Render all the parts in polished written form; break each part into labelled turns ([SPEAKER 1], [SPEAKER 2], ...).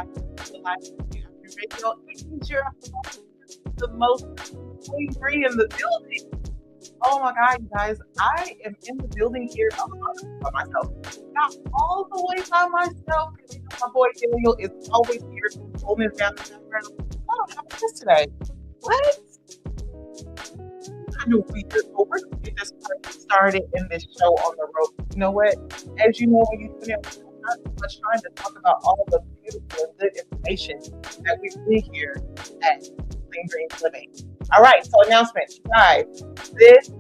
[SPEAKER 1] live to Rainier Avenue Radio. It is your host, the most free in the building. Oh my God, you guys, I am in the building here alone by myself. Not all the way by myself, because my boy Daniel is always here holding us down in the background. I don't have this today. What? Kind of weird, but we're going to get this party started in this show on the road. You know what? As you know, when you tune in, we're not so much trying to talk about all the beautiful and good information that we see here at Clean Greens Living. All right, so announcements, you guys. This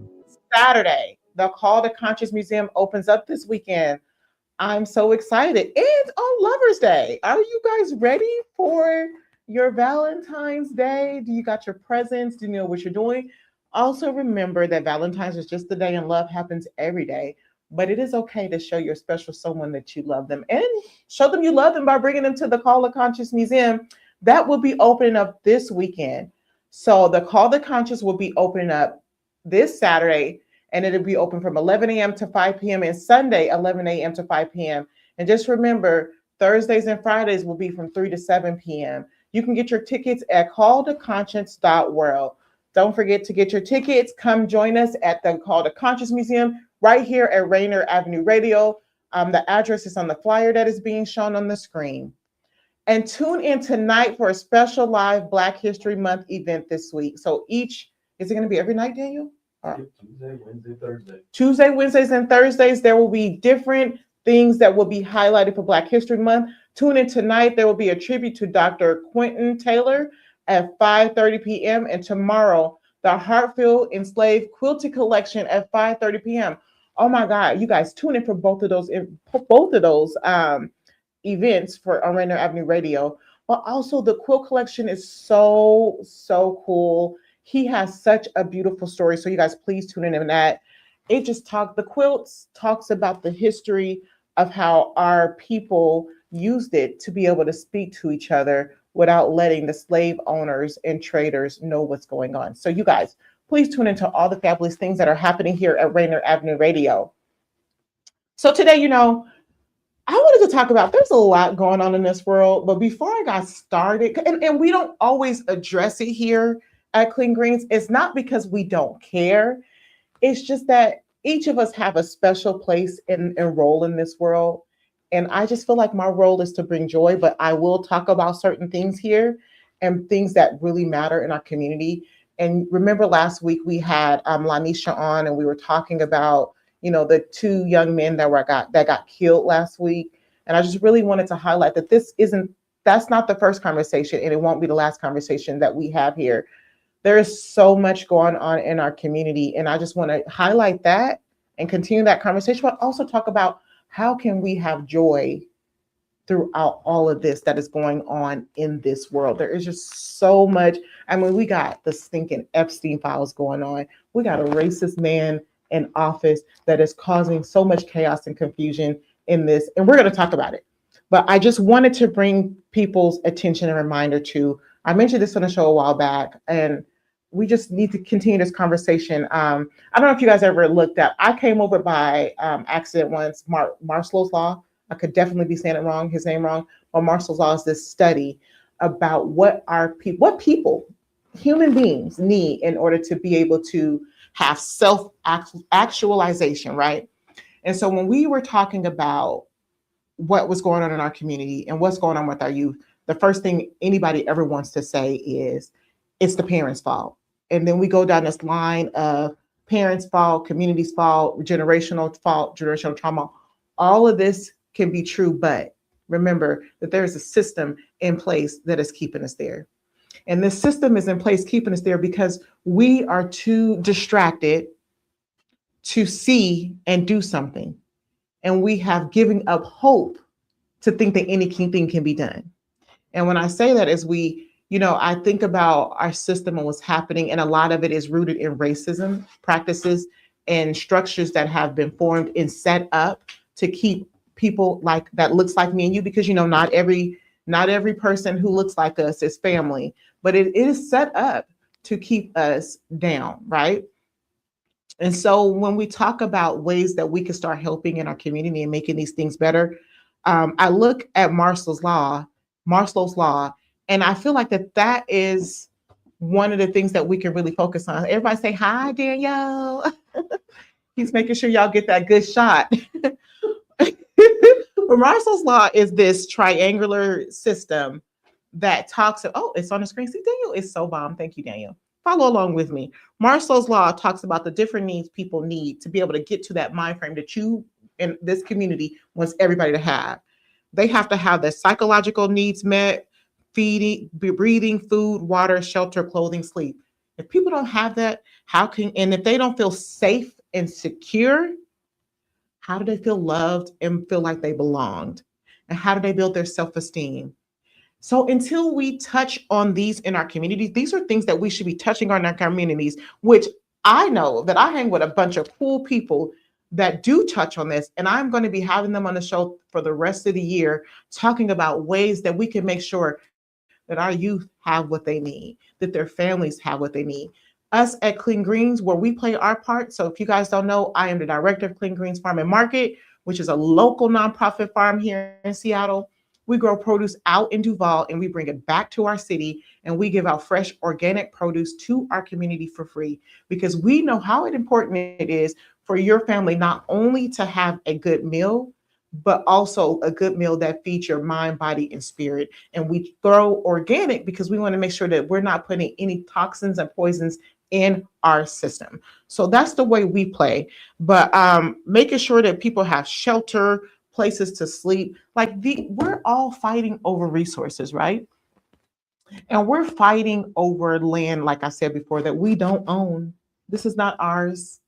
[SPEAKER 1] Saturday, the Call to Conscious Museum opens up this weekend. I'm so excited. And on Lover's Day, are you guys ready for your Valentine's Day? Do you got your presents? Do you know what you're doing? Also remember that Valentine's is just the day and love happens every day, but it is okay to show your special someone that you love them and show them you love them by bringing them to the Call to Conscious Museum. That will be opening up this weekend. So the Call to Conscious will be opening up this Saturday, and it'll be open from 11 a.m. to 5 p.m. and Sunday, 11 a.m. to 5 p.m. And just remember, Thursdays and Fridays will be from 3 to 7 p.m. You can get your tickets at calltoconscience.world. Don't forget to get your tickets. Come join us at the Call to Conscious Museum right here at Rainier Avenue Radio. The address is on the flyer that is being shown on the screen. And tune in tonight for a special live Black History Month event this week. So is it going to be every night, Daniel?
[SPEAKER 2] Tuesday, Wednesday, Thursday.
[SPEAKER 1] Tuesday, Wednesdays, and Thursdays, there will be different things that will be highlighted for Black History Month. Tune in tonight. There will be a tribute to Dr. Quentin Taylor at 5:30 p.m. and tomorrow, the Hartfield Enslaved Quilted Collection at 5:30 p.m. Oh my God, you guys tune in for both of those events for on Rainier Avenue Radio. But also the quilt collection is so cool. He has such a beautiful story. So you guys please tune in on that. The quilts talks about the history of how our people used it to be able to speak to each other without letting the slave owners and traders know what's going on. So you guys, please tune into all the fabulous things that are happening here at Rainier Avenue Radio. So today, I wanted to talk about, there's a lot going on in this world, but before I got started, and we don't always address it here at Clean Greens, it's not because we don't care. It's just that each of us have a special place and role in this world. And I just feel like my role is to bring joy, but I will talk about certain things here and things that really matter in our community. And remember last week we had Lanisha on, and we were talking about the two young men that got killed last week. And I just really wanted to highlight that that's not the first conversation, and it won't be the last conversation that we have here. There is so much going on in our community, and I just want to highlight that and continue that conversation, but also talk about how can we have joy throughout all of this that is going on in this world. There is just so much. I mean, we got the stinking Epstein files going on. We got a racist man in office that is causing so much chaos and confusion in this, and we're going to talk about it. But I just wanted to bring people's attention and reminder to, I mentioned this on the show a while back, and we just need to continue this conversation. I don't know if you guys ever looked up, I came over by accident once, Marshall's Law. I could definitely be saying his name wrong, but Marshall's Law is this study about what people, human beings need in order to be able to have self-actualization, right? And so when we were talking about what was going on in our community and what's going on with our youth, the first thing anybody ever wants to say is, it's the parents' fault. And then we go down this line of parents' fault, community's fault, generational fault, generational trauma. All of this can be true, but remember that there is a system in place that is keeping us there. And this system is in place keeping us there because we are too distracted to see and do something. And we have given up hope to think that anything can be done. And when I say that is I think about our system and what's happening, and a lot of it is rooted in racism practices and structures that have been formed and set up to keep people like that looks like me and you, because not every person who looks like us is family, but it is set up to keep us down, right? And so when we talk about ways that we can start helping in our community and making these things better, I look at Marshall's Law Maslow's law. And I feel like that is one of the things that we can really focus on. Everybody say hi, Danielle. He's making sure y'all get that good shot. But Maslow's law is this triangular system that talks. Oh, it's on the screen. See, Daniel is so bomb. Thank you, Daniel. Follow along with me. Maslow's law talks about the different needs people need to be able to get to that mind frame that you in this community wants everybody to have. They have to have their psychological needs met, feeding, breathing, food, water, shelter, clothing, sleep. If people don't have that, how can, and if they don't feel safe and secure, how do they feel loved and feel like they belonged? And how do they build their self-esteem? So until we touch on these in our communities, these are things that we should be touching on in our communities, which I know that I hang with a bunch of cool people that do touch on this. And I'm going to be having them on the show for the rest of the year, talking about ways that we can make sure that our youth have what they need, that their families have what they need. Us at Clean Greens, where we play our part. So if you guys don't know, I am the director of Clean Greens Farm and Market, which is a local nonprofit farm here in Seattle. We grow produce out in Duval and we bring it back to our city, and we give out fresh organic produce to our community for free, because we know how important it is for your family not only to have a good meal, but also a good meal that feeds your mind, body, and spirit. And we throw organic because we want to make sure that we're not putting any toxins and poisons in our system. So that's the way we play. But making sure that people have shelter, places to sleep. We're all fighting over resources, right? And we're fighting over land, like I said before, that we don't own. This is not ours.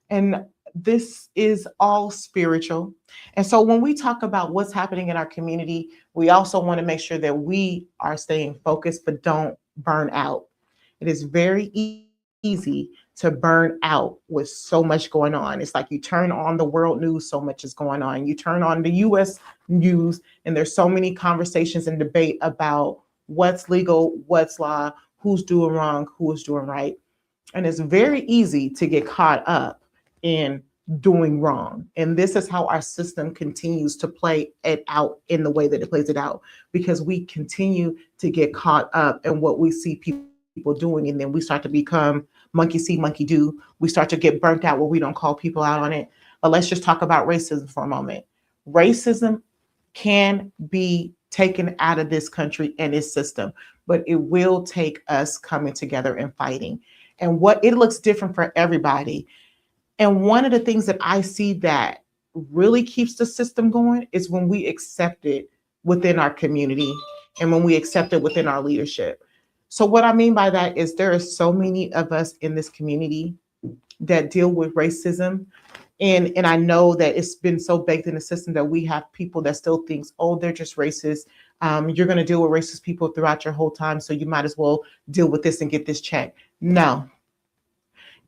[SPEAKER 1] And this is all spiritual. And so when we talk about what's happening in our community, we also want to make sure that we are staying focused, but don't burn out. It is very easy to burn out with so much going on. It's like you turn on the world news, so much is going on. You turn on the US news, and there's so many conversations and debate about what's legal, what's law, who's doing wrong, who is doing right. And it's very easy to get caught up in doing wrong. And this is how our system continues to play it out in the way that it plays it out, because we continue to get caught up in what we see people doing. And then we start to become monkey see, monkey do. We start to get burnt out where we don't call people out on it. But let's just talk about racism for a moment. Racism can be taken out of this country and its system, but it will take us coming together and fighting. And what it looks different for everybody. And one of the things that I see that really keeps the system going is when we accept it within our community and when we accept it within our leadership. So what I mean by that is there are so many of us in this community that deal with racism. And I know that it's been so baked in the system that we have people that still thinks, oh, they're just racist. You're going to deal with racist people throughout your whole time, so you might as well deal with this and get this check. No.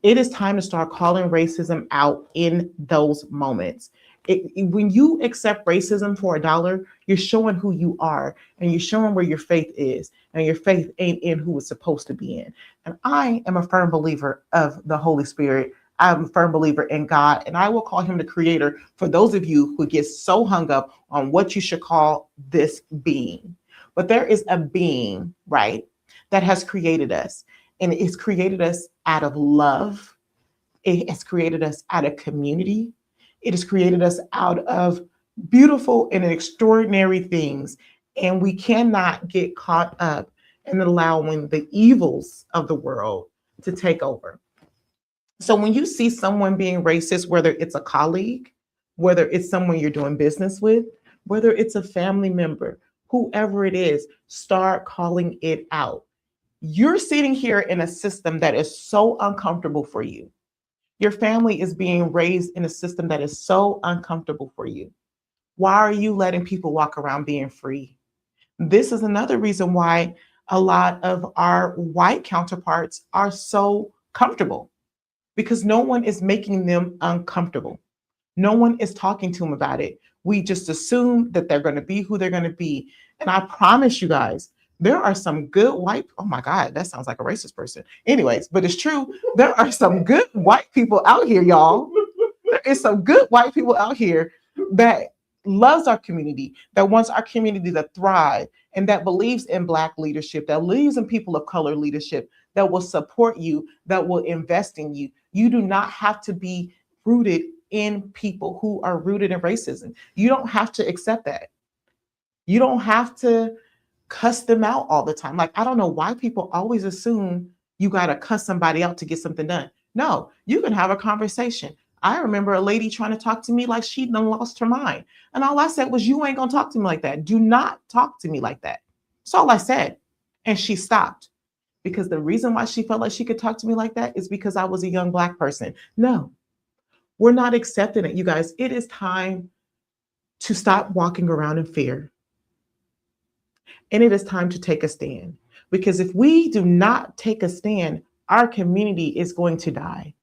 [SPEAKER 1] It is time to start calling racism out in those moments. When you accept racism for $1, you're showing who you are, and you're showing where your faith is, and your faith ain't in who it's supposed to be in. And I am a firm believer of the Holy Spirit. I'm a firm believer in God, and I will call him the creator for those of you who get so hung up on what you should call this being. But there is a being, right, that has created us. And it's created us out of love. It has created us out of community. It has created us out of beautiful and extraordinary things. And we cannot get caught up in allowing the evils of the world to take over. So when you see someone being racist, whether it's a colleague, whether it's someone you're doing business with, whether it's a family member, whoever it is, start calling it out. You're sitting here in a system that is so uncomfortable for you. Your family is being raised in a system that is so uncomfortable for you. Why are you letting people walk around being free? This is another reason why a lot of our white counterparts are so comfortable, because no one is making them uncomfortable. No one is talking to them about it. We just assume that they're going to be who they're going to be. And I promise you guys, there are some good white, oh my God, that sounds like a racist person. Anyways, but it's true. There are some good white people out here, y'all. There is some good white people out here that loves our community, that wants our community to thrive, and that believes in Black leadership, that believes in people of color leadership, that will support you, that will invest in you. You do not have to be rooted in people who are rooted in racism. You don't have to accept that. You don't have to cuss them out all the time. Like, I don't know why people always assume you got to cuss somebody out to get something done. No, you can have a conversation. I remember a lady trying to talk to me like she'd done lost her mind. And all I said was, you ain't going to talk to me like that. Do not talk to me like that. That's all I said. And she stopped, because the reason why she felt like she could talk to me like that is because I was a young Black person. No, we're not accepting it, you guys. It is time to stop walking around in fear. And it is time to take a stand. Because if we do not take a stand, our community is going to die.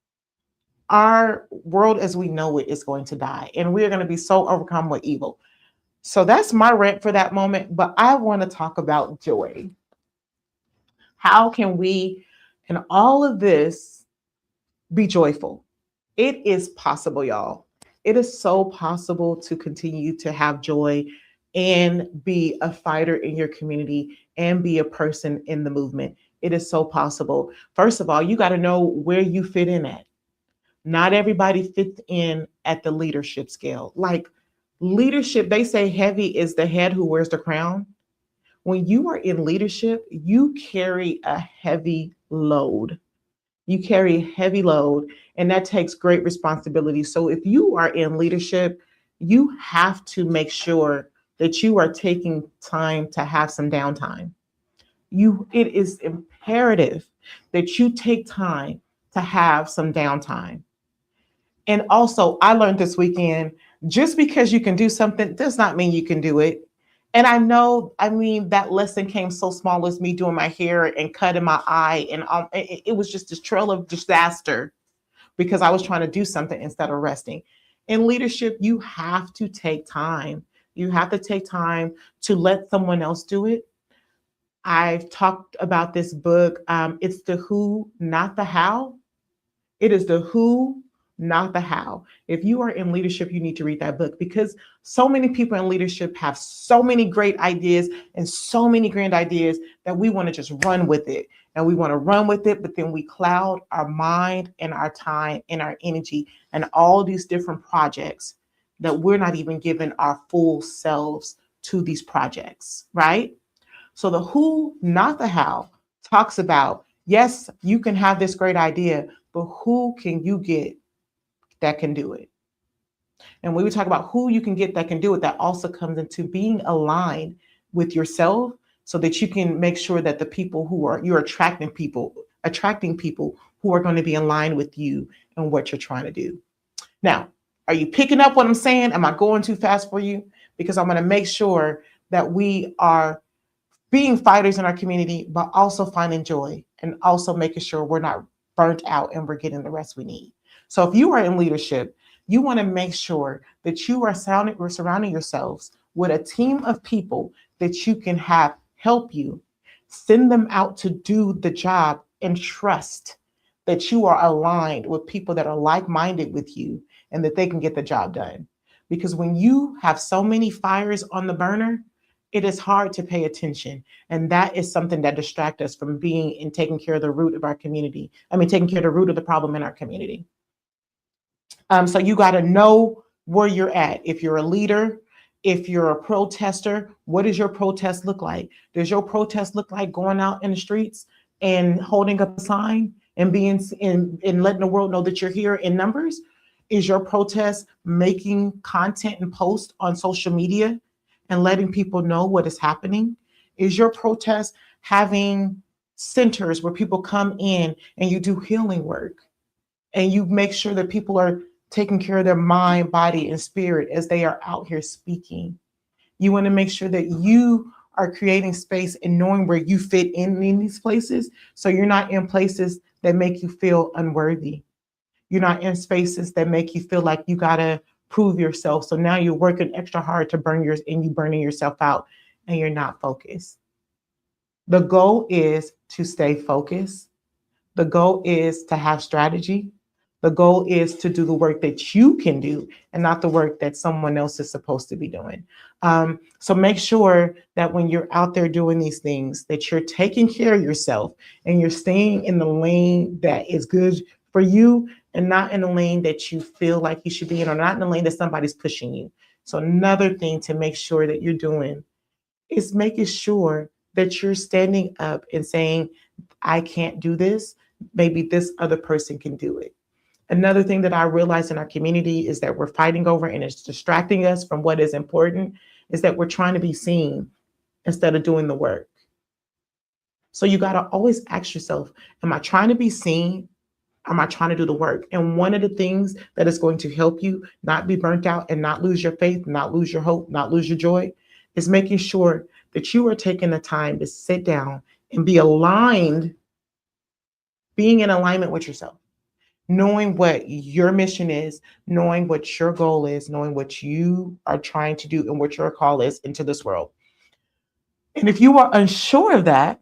[SPEAKER 1] Our world as we know it is going to die. And we are going to be so overcome with evil. So that's my rant for that moment. But I want to talk about joy. How can we, in all of this, be joyful? It is possible, y'all. It is so possible to continue to have joy and be a fighter in your community and be a person in the movement. It is so possible. First of all, you got to know where you fit in at. Not everybody fits in at the leadership scale. Like leadership, they say heavy is the head who wears the crown. When you are in leadership, you carry a heavy load. You carry a heavy load, and that takes great responsibility. So if you are in leadership, you have to make sure that you are taking time to have some downtime. It is imperative that you take time to have some downtime. And also, I learned this weekend, just because you can do something does not mean you can do it. And I know, that lesson came so small as me doing my hair and cutting my eye. And it was just this trail of disaster because I was trying to do something instead of resting. In leadership, you have to take time. You have to take time to let someone else do it. I've talked about this book. It's the who, not the how. It is the who, not the how. If you are in leadership, you need to read that book, because so many people in leadership have so many great ideas and so many grand ideas that we want to just run with it. And we want to run with it, but then we cloud our mind and our time and our energy and all these different projects that we're not even giving our full selves to these projects, right? So the who, not the how, talks about, yes, you can have this great idea, but who can you get that can do it? And when we talk about who you can get that can do it, that also comes into being aligned with yourself, so that you can make sure that the people you're attracting people who are going to be in line with you and what you're trying to do. Now, are you picking up what I'm saying? Am I going too fast for you? Because I'm going to make sure that we are being fighters in our community, but also finding joy and also making sure we're not burnt out and we're getting the rest we need. So if you are in leadership, you want to make sure that you are surrounding yourselves with a team of people that you can have help you, send them out to do the job, and trust that you are aligned with people that are like-minded with you and that they can get the job done. Because when you have so many fires on the burner, it is hard to pay attention. And that is something that distracts us from being and taking care of the root of our community. Taking care of the root of the problem in our community. So you got to know where you're at. If you're a leader, if you're a protester, what does your protest look like? Does your protest look like going out in the streets and holding up a sign and and letting the world know that you're here in numbers? Is your protest making content and posts on social media and letting people know what is happening? Is your protest having centers where people come in and you do healing work and you make sure that people are taking care of their mind, body, and spirit as they are out here speaking? You want to make sure that you are creating space and knowing where you fit in these places, so you're not in places that make you feel unworthy. You're not in spaces that make you feel like you got to prove yourself. So now you're working extra hard to burning yourself out and you're not focused. The goal is to stay focused. The goal is to have strategy. The goal is to do the work that you can do and not the work that someone else is supposed to be doing. So make sure that when you're out there doing these things, that you're taking care of yourself and you're staying in the lane that is good for you and not in the lane that you feel like you should be in, or not in the lane that somebody's pushing you. So another thing to make sure that you're doing is making sure that you're standing up and saying, I can't do this. Maybe this other person can do it. Another thing that I realize in our community is that we're fighting over and it's distracting us from what is important, is that we're trying to be seen instead of doing the work. So you got to always ask yourself, am I trying to be seen? Am I trying to do the work? And one of the things that is going to help you not be burnt out and not lose your faith, not lose your hope, not lose your joy, is making sure that you are taking the time to sit down and be aligned, being in alignment with yourself, knowing what your mission is, knowing what your goal is, knowing what you are trying to do and what your call is into this world. And if you are unsure of that,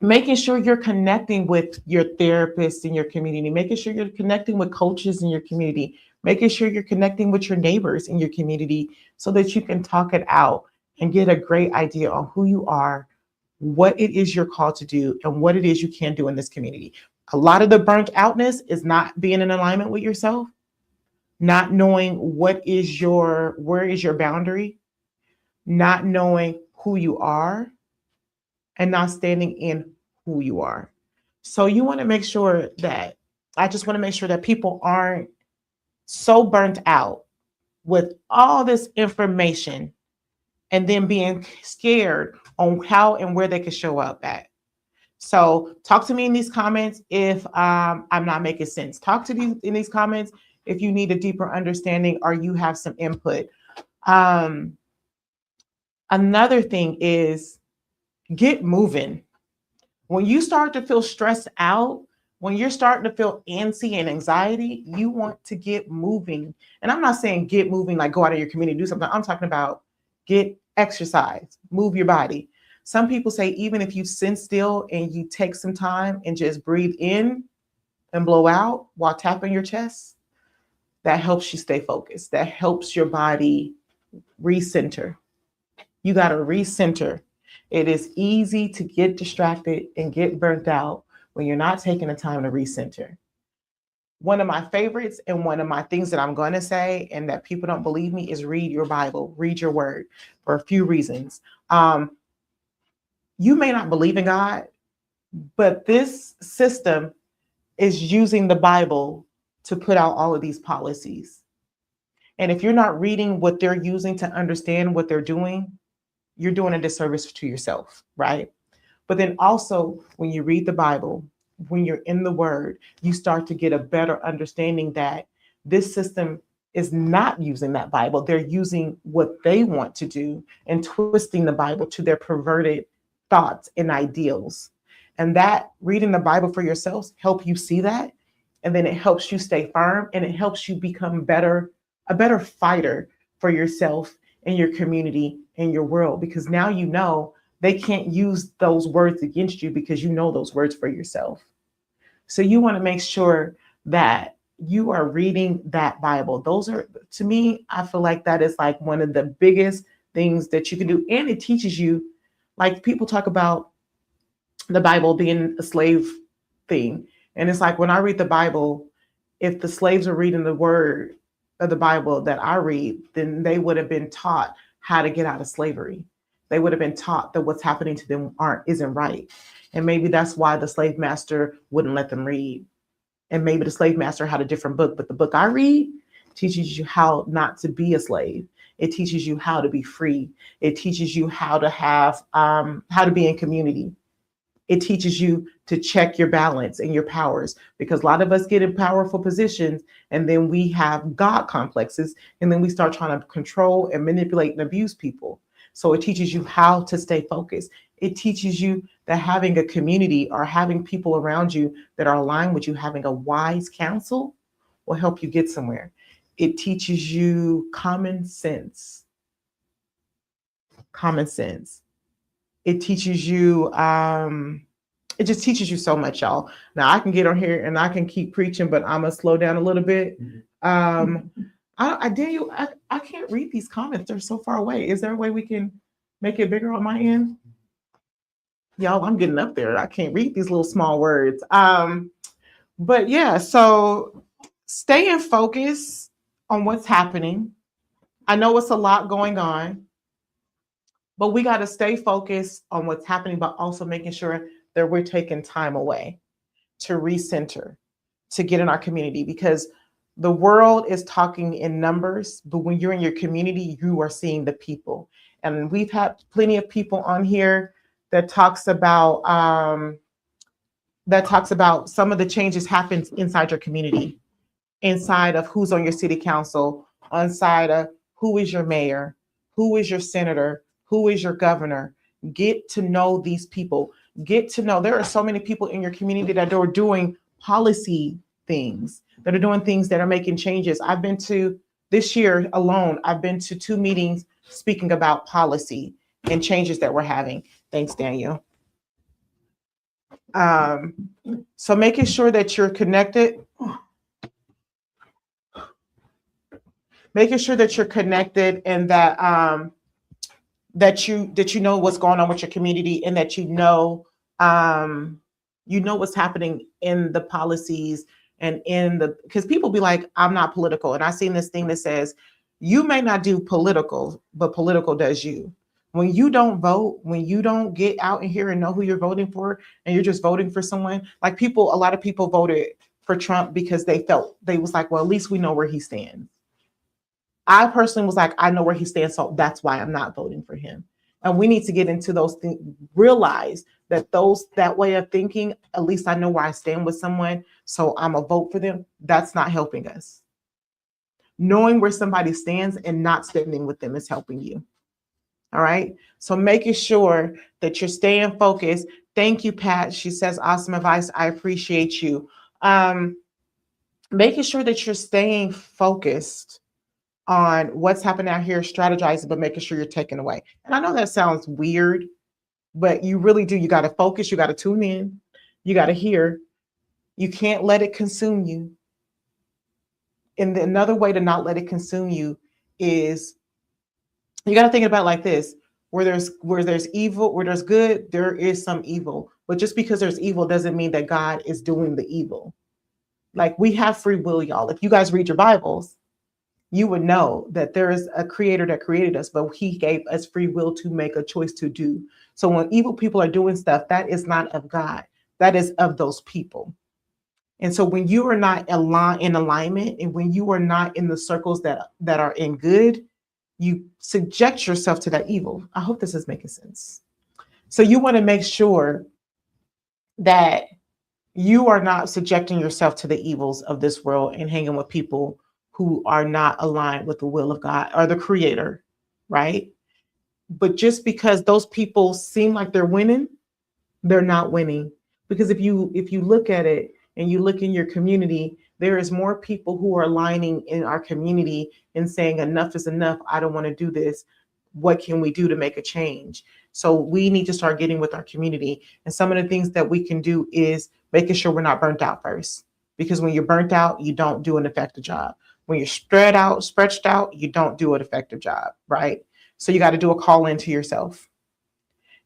[SPEAKER 1] making sure you're connecting with your therapists in your community, making sure you're connecting with coaches in your community, making sure you're connecting with your neighbors in your community so that you can talk it out and get a great idea on who you are, what it is you're called to do, and what it is you can do in this community. A lot of the burnt outness is not being in alignment with yourself, not knowing where is your boundary, not knowing who you are, and not standing in who you are. So you want to make sure that, I just want to make sure that people aren't so burnt out with all this information and then being scared on how and where they can show up at. So talk to me in these comments if I'm not making sense. Talk to me in these comments if you need a deeper understanding or you have some input. Another thing is get moving. When you start to feel stressed out, when you're starting to feel antsy and anxiety, you want to get moving. And I'm not saying get moving like go out of your community, do something. I'm talking about get exercise, move your body. Some people say even if you sit still and you take some time and just breathe in and blow out while tapping your chest, that helps you stay focused. That helps your body recenter. You got to recenter. It is easy to get distracted and get burnt out when you're not taking the time to recenter. One of my favorites and one of my things that I'm going to say and that people don't believe me is read your Bible, read your word for a few reasons. You may not believe in God, but this system is using the Bible to put out all of these policies. And if you're not reading what they're using to understand what they're doing, you're doing a disservice to yourself, right? But then also when you read the Bible, when you're in the word, you start to get a better understanding that this system is not using that Bible. They're using what they want to do and twisting the Bible to their perverted thoughts and ideals. And that reading the Bible for yourselves help you see that. And then it helps you stay firm and it helps you become a better fighter for yourself and your community and your world, because now you know they can't use those words against you because you know those words for yourself. So you want to make sure that you are reading that Bible. Those are, to me, I feel like that is like one of the biggest things that you can do. And it teaches you, like people talk about the Bible being a slave thing. And it's like when I read the Bible, if the slaves are reading the word of the Bible that I read, then they would have been taught how to get out of slavery. They would have been taught that what's happening to them isn't right. And maybe that's why the slave master wouldn't let them read. And maybe the slave master had a different book, but the book I read teaches you how not to be a slave. It teaches you how to be free. It teaches you how to have, how to be in community. It teaches you to check your balance and your powers, because a lot of us get in powerful positions and then we have God complexes and then we start trying to control and manipulate and abuse people. So it teaches you how to stay focused. It teaches you that having a community or having people around you that are aligned with you, having a wise counsel will help you get somewhere. It teaches you common sense. Common sense. It teaches you It just teaches you so much, y'all. Now I can get on here and I can keep preaching, but I'm gonna slow down a little bit. Um, I dare you. I can't read these comments. They're so far away. Is there a way we can make it bigger on my end? Y'all, I'm getting up there. I can't read these little small words. But yeah, so stay in focus on what's happening. I know it's a lot going on, but we got to stay focused on what's happening, but also making sure that we're taking time away to recenter, to get in our community, because the world is talking in numbers, but when you're in your community, you are seeing the people. And we've had plenty of people on here that talks about some of the changes happens inside your community, inside of who's on your city council, inside of who is your mayor, who is your senator, who is your governor. Get to know these people. Get to know there are so many people in your community that are doing policy things, that are doing things that are making changes. I've been to this year alone, I've been to 2 meetings speaking about policy and changes that we're having. Thanks, Daniel. So making sure that you're connected, and that you know what's going on with your community, and that you know what's happening in the policies and because people be like, I'm not political. And I seen this thing that says, you may not do political, but political does you. When you don't vote, when you don't get out in here and know who you're voting for, and you're just voting for someone, like a lot of people voted for Trump because they was like, well, at least we know where he stands. I personally was like, I know where he stands, so that's why I'm not voting for him. And we need to get into those things, realize that that way of thinking, at least I know where I stand with someone, so I'm a vote for them. That's not helping us. Knowing where somebody stands and not standing with them is helping you. All right. So making sure that you're staying focused. Thank you, Pat. She says, awesome advice. I appreciate you. Making sure that you're staying focused on what's happening out here, strategizing, but making sure you're taking away. And I know that sounds weird, but you really do. You got to focus. You got to tune in. You got to hear. You can't let it consume you. And another way to not let it consume you is you got to think about it like this: where there's evil, where there's good, there is some evil. But just because there's evil doesn't mean that God is doing the evil. Like, we have free will, y'all. If you guys read your Bibles, you would know that there is a creator that created us, but he gave us free will to make a choice to do. So when evil people are doing stuff, that is not of God. That is of those people. And so when you are not in alignment, and when you are not in the circles that are in good, you subject yourself to that evil. I hope this is making sense. So you want to make sure that you are not subjecting yourself to the evils of this world and hanging with people who are not aligned with the will of God or the creator, right? But just because those people seem like they're winning, they're not winning. Because if you look at it and you look in your community, there is more people who are aligning in our community and saying enough is enough. I don't want to do this. What can we do to make a change? So we need to start getting with our community. And some of the things that we can do is making sure we're not burnt out first. Because when you're burnt out, you don't do an effective job. When you're stretched out, you don't do an effective job, right? So you got to do a call into yourself.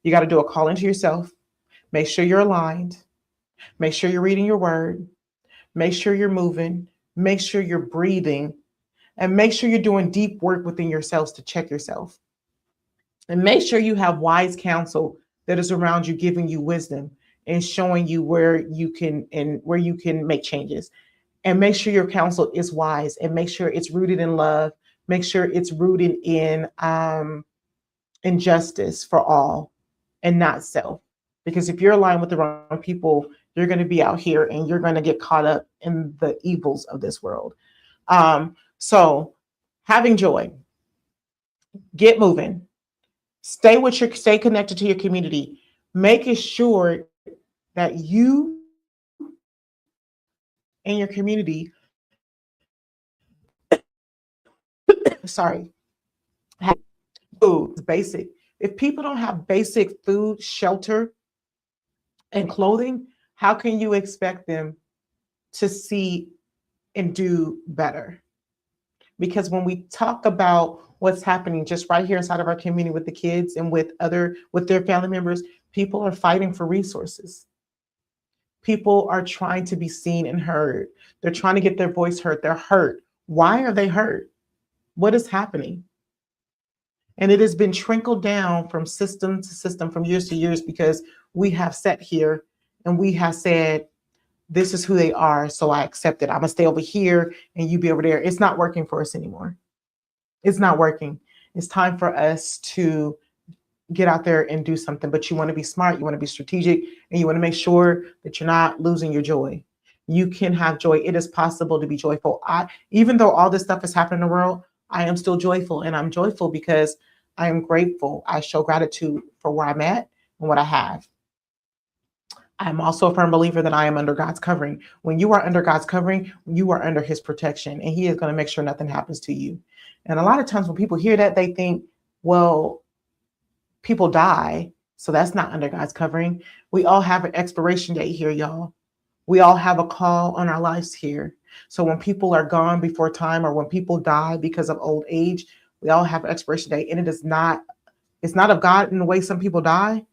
[SPEAKER 1] You got to do a call into yourself. Make sure you're aligned. Make sure you're reading your word. Make sure you're moving. Make sure you're breathing. And make sure you're doing deep work within yourselves to check yourself. And make sure you have wise counsel that is around you, giving you wisdom and showing you where you can make changes. And make sure your counsel is wise, and make sure it's rooted in love. Make sure it's rooted in justice for all and not self. Because if you're aligned with the wrong people, you're going to be out here and you're going to get caught up in the evils of this world. So having joy, get moving, stay connected to your community, making sure that you and your community, have food. It's basic. If people don't have basic food, shelter, and clothing, how can you expect them to see and do better? Because when we talk about what's happening just right here inside of our community with the kids and with their family members, people are fighting for resources. People are trying to be seen and heard. They're trying to get their voice heard. They're hurt. Why are they hurt? What is happening? And it has been trickled down from system to system, from years to years, because we have sat here and we have said, this is who they are, so I accept it. I'm gonna stay over here and you be over there. It's not working for us anymore. It's not working. It's time for us to get out there and do something. But you want to be smart, you want to be strategic, and you want to make sure that you're not losing your joy. You can have joy. It is possible to be joyful. Even though all this stuff is happening in the world, I am still joyful, and I'm joyful because I am grateful. I show gratitude for where I'm at and what I have. I'm also a firm believer that I am under God's covering. When you are under God's covering, you are under his protection, and he is going to make sure nothing happens to you. And a lot of times when people hear that, they think, well, people die, so that's not under God's covering. We all have an expiration date here, y'all. We all have a call on our lives here. So when people are gone before time, or when people die because of old age, we all have an expiration date. And it's not of God in the way some people die,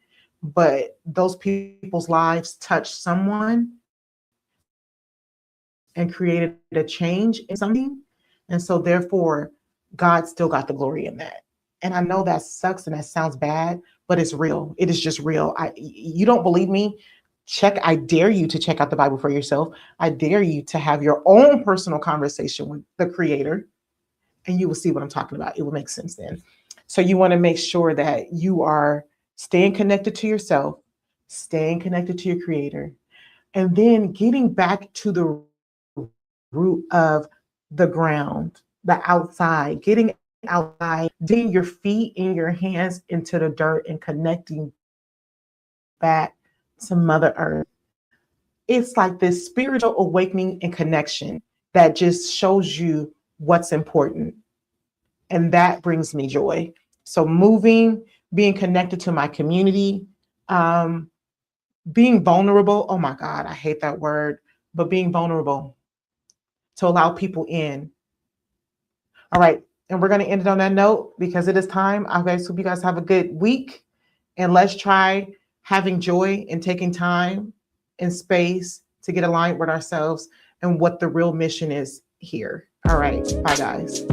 [SPEAKER 1] but those people's lives touched someone and created a change in something. And so therefore, God still got the glory in that. And I know that sucks and that sounds bad, but it's real. It is just real. You don't believe me? I dare you to check out the Bible for yourself. I dare you to have your own personal conversation with the Creator, and you will see what I'm talking about. It will make sense then. So you want to make sure that you are staying connected to yourself, staying connected to your Creator, and then getting back to the root of the ground, the outside, getting outside, digging your feet and your hands into the dirt and connecting back to Mother Earth. It's like this spiritual awakening and connection that just shows you what's important. And that brings me joy. So moving, being connected to my community, being vulnerable. Oh my God, I hate that word, but being vulnerable to allow people in. All right. And we're going to end it on that note because it is time. I hope you guys have a good week, and let's try having joy and taking time and space to get aligned with ourselves and what the real mission is here. All right. Bye, guys.